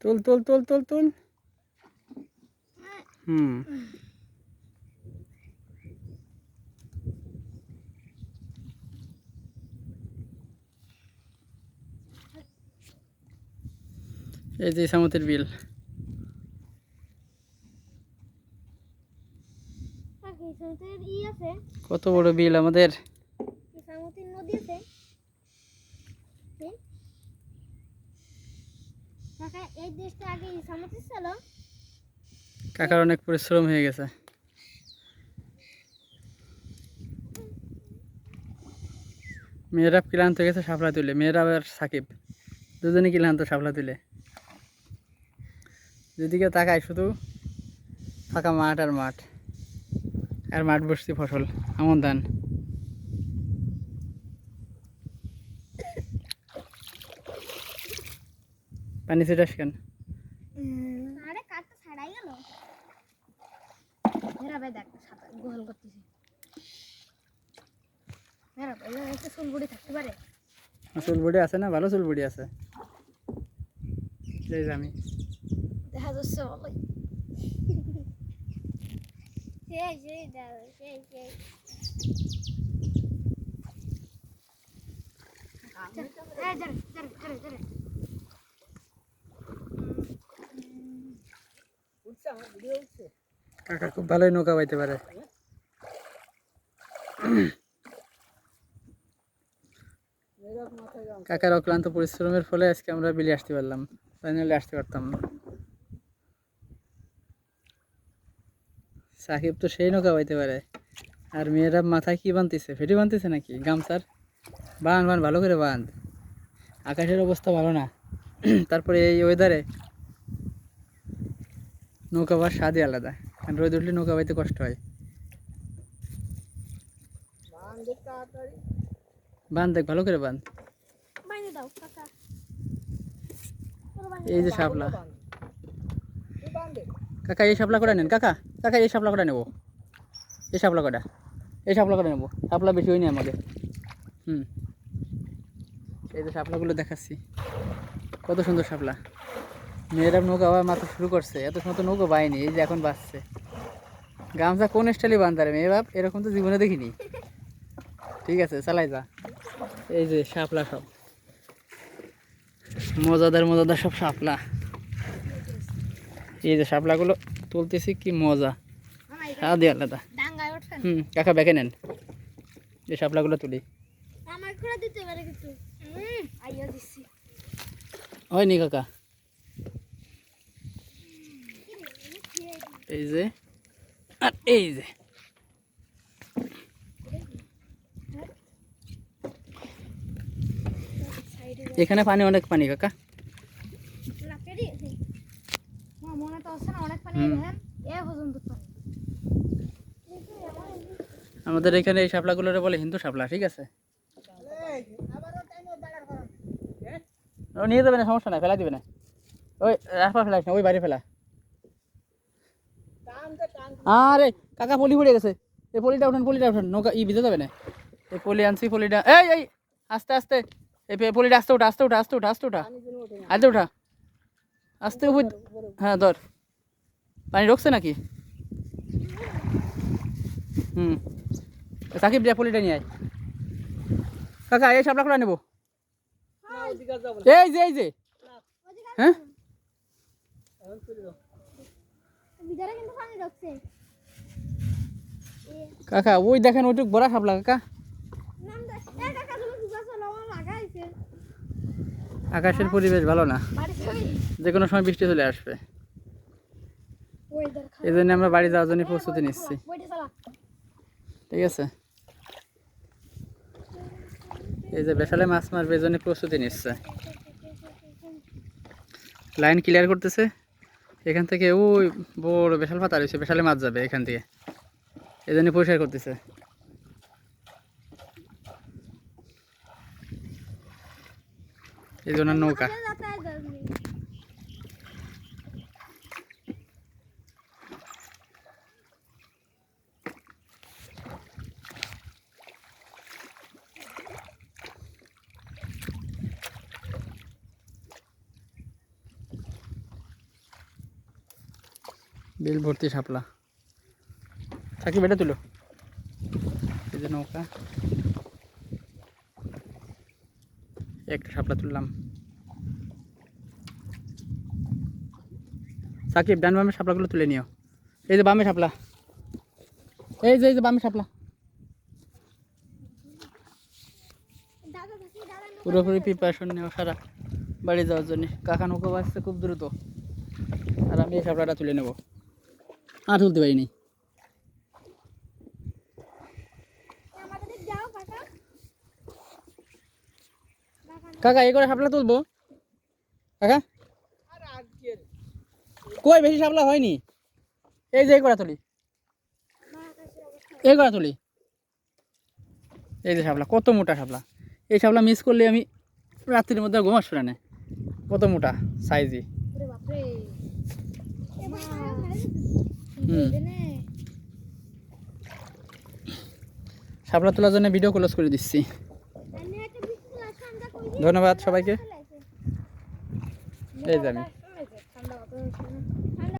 তুল তুল তুল তুল তুল। হুম, এই যে সামুদ্রের বিল। কত বড় বিল আমাদের। নদী আছে। এই দেশটা আগে সমুদ্র ছিল। কাকার অনেক পরিশ্রম হয়ে গেছে। মেয়েরা ক্লান্ত হয়ে গেছে শাপলা তুলে, মেয়েরা আর সাকিব দুজনে ক্লান্ত শাপলা তুলে। যেদিকে তাকায় শুধু ফাঁকা মাঠ আর মাঠ, আর মাঠ বসছি ফসল, আমন ধান। পানি ছিটাস কেন? আরে কাটটা ছাড়াই গেল। মেরা ভাই দেখ গোল করতেছে। মেরা ভাই একটা চুলবুড়ি থাকতে পারে। চুলবুড়ি আছে না, ভালো চুলবুড়ি আছে। এই যে আমি দেখা যাচ্ছে ভালোই। সেই সেই দাও সেই সেই। এই ধর ধর ধর ধর। কাকা খুব ভালোই নৌকা বাইতে পারে। কাকার অক্লান্ত পরিশ্রমের ফলে আজকে আমরা বিলে আসতে পারলাম, ফাইনালি আসতে পারতাম না। সাকিব তো সেই নৌকা বাইতে পারে। আর মেয়েরা মাথায় কি বানতেছে, ফেটি বানতেছে নাকি গামছার? বান বান ভালো করে বাঁধ, আকাশের অবস্থা ভালো না। তারপরে এই ওয়েদারে নৌকা বাওয়ার স্বাদই আলাদা, কারণ রোদ উঠলে নৌকা বাইতে কষ্ট হয়। বান দেখ, ভালো করে বান। বাইরে দাও কাকা। এই যে শাপলা, কাকা এই শাপলা কটা নেন, কাকা কাকা এই শাপলা কটা নেবো, এই শাপলা কটা, এই শাপলা কটা নেবো, শাপলা বেশি হয়নি আমাদের। হুম, এই যে শাপলাগুলো দেখাচ্ছি, কত সুন্দর শাপলা। মেয়েরা নৌকা আবার মাত্র শুরু করছে, এত সময় তো নৌকা বাইনি, এই যে এখন বাঁচছে। গামছা কোন স্টাইলে বান্ধারে মেয়ে বাপ, এরকম তো জীবনে দেখিনি। ঠিক আছে চালাই যা। এই যে শাপলা, সব মজাদার মজাদার সব শাপলা। এই যে শাপলাগুলো তুলতেছি, কি মজা, স্বাদই আলাদা। ডাঙ্গায় ওঠেন। কাকা ব্যাকে নেন, এই শাপলাগুলো তুলি। আমার করে দিতে পারে কিছু। আইয়া দিছি। হয়নি কাকা? এই যে, আর এই যে এখানে পানি, অনেক পানি কাকা। মনে তো আছে না অনেক পানি দেখেন এ পর্যন্ত পানি। আমাদের এখানে এই শাপলাগুলোরে বলে হিন্দু শাপলা, ঠিক আছে? ও নিয়ে যাবে না, সমস্যা নাই, ফেলা দিবে না। ওই রাস্তা ফেলাস না, ওই বাড়ি ফেলা। আরে কাকা পলি পড়ে গেছে, এই পলিটা উঠান, পলিটা উঠান, নৌকা ই ভিজে যাবে না। এই পলি আনছি, পলিটা এই এই আস্তে আস্তে, এই পলিটা আস্তে উঠা, আস্তে উঠা, আস্তে উঠা, আস্তে উঠা, আস্তে উঠা, আস্তে উপর। হ্যাঁ ধর, পানি ঢুকছে নাকি? হুম, সাকিব যা পলিটা নিয়ে আয়। কাকা এই শাপলা করে নেবো, এই যে এই যে। হ্যাঁ ভিতরে কিন্তু পানি ঢুকছে। কাকা ওই দেখেন, ওইটুক বড় শাপলা কাকা। নাম দে এ কাকা তুমি বুঝা চলো আমার লাগাইছে। আকাশের পরিবেশ ভালো না, বাড়ি যাবি? যে কোনো সময় বৃষ্টি চলে আসবে। ওয়েদার খারাপ। এই জন্য আমরা বাড়ি যাওয়ার জন্য প্রস্তুতি নিচ্ছি, বইটা চালা। ঠিক আছে? এই যে বেশালে মাছ মারবে, এই জন্য প্রস্তুতি নিচ্ছে। লাইন ক্লিয়ার করতেছে, এখান থেকে ওই বড় বেশাল পাতা রয়েছে, বেশালে মাছ যাবে এখান থেকে, এই জন্য পরিষ্কার করতেছে। এই জন্য নৌকা। বিল ভর্তি শাপলা। থাকি বেটা তুলো, এই যে নৌকা, একটা শাপলা তুললাম। সাকিব ডান বামের শাপলাগুলো তুলে নিও। এই যে বামে শাপলা, এই যে বামে শাপলা, দাদা থাকি দাদা নৌকা পুরোপুরি প্রিপারেশন নেওয়া সারা বাড়ি যাওয়ার জন্য। কাকা নৌকা বাঁচছে খুব দ্রুত, আর আমি এই শাপলাটা তুলে নেব। আর তুলতে পারিনি। আমাদের দিক যাও কাকা কাকা এই করে শাপলা তুলবো কাকা? কই বেশি শাপলা হয়নি, এই যে এই করা তুলি, মহাকাশের অবস্থা এই করা তুলি। এই যে শাপলা, কত মোটা শাপলা। এই শাপলা মিস করলে আমি রাত্রির মধ্যে ঘুম আসবে না। কত মোটা সাইজই। ওরে বাপরে হুম। এনে শাপলা তোলার জন্য ভিডিও ক্লোজ করে দিচ্ছি। আমি একটা বিস্কুট আছে আমরা কই ধন্যবাদ সবাইকে। চলে আসে এই যে আমি